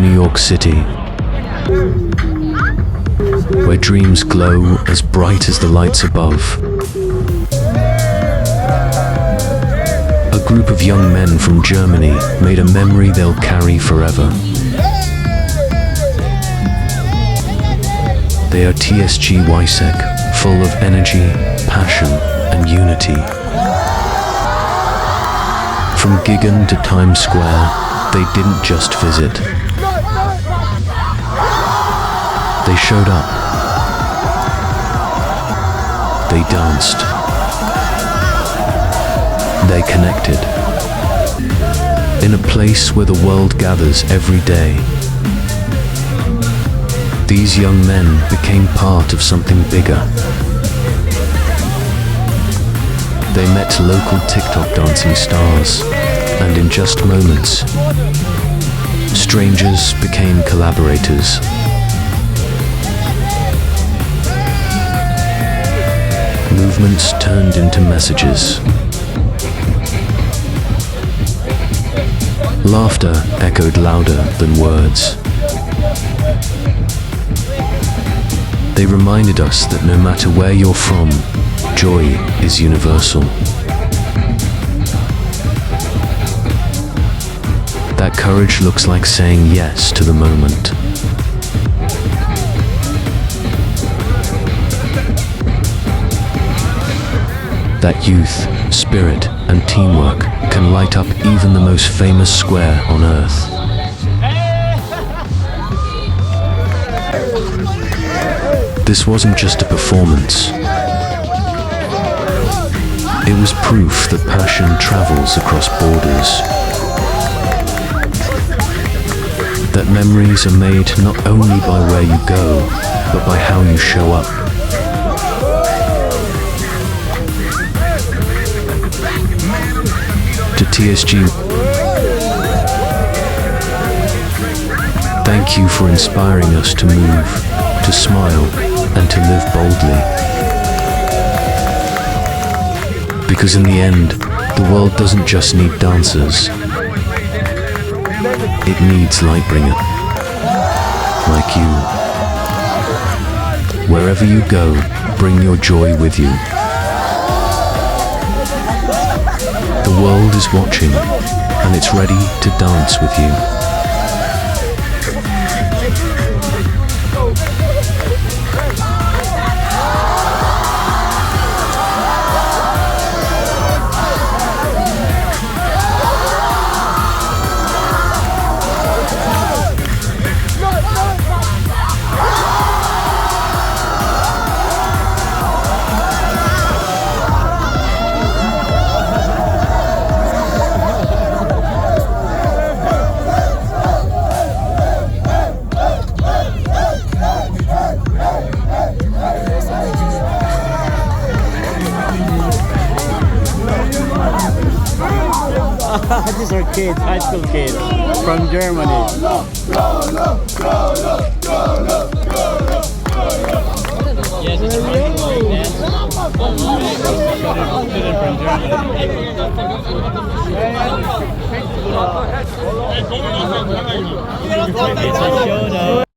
New York City, where dreams glow as bright as the lights above. A group of young men from Germany made a memory they'll carry forever. They are TSG Wieseck, full of energy, passion, and unity. From Gigan to Times Square, they didn't just visit. They showed up. They danced. They connected. In a place where the world gathers every day, these young men became part of something bigger. They met local TikTok dancing stars, and in just moments, strangers became collaborators. Movements turned into messages. Laughter echoed louder than words. They reminded us that no matter where you're from, joy is universal. That courage looks like saying yes to the moment. That youth, spirit, and teamwork can light up even the most famous square on Earth. This wasn't just a performance. It was proof that passion travels across borders. That memories are made not only by where you go, but by how you show up. To TSG, thank you for inspiring us to move, to smile, and to live boldly. Because in the end, the world doesn't just need dancers. It needs Lightbringer, like you. Wherever you go, bring your joy with you. The world is watching, and it's ready to dance with you. These are kids, high school kids from Germany. Yes, it's a really from Germany.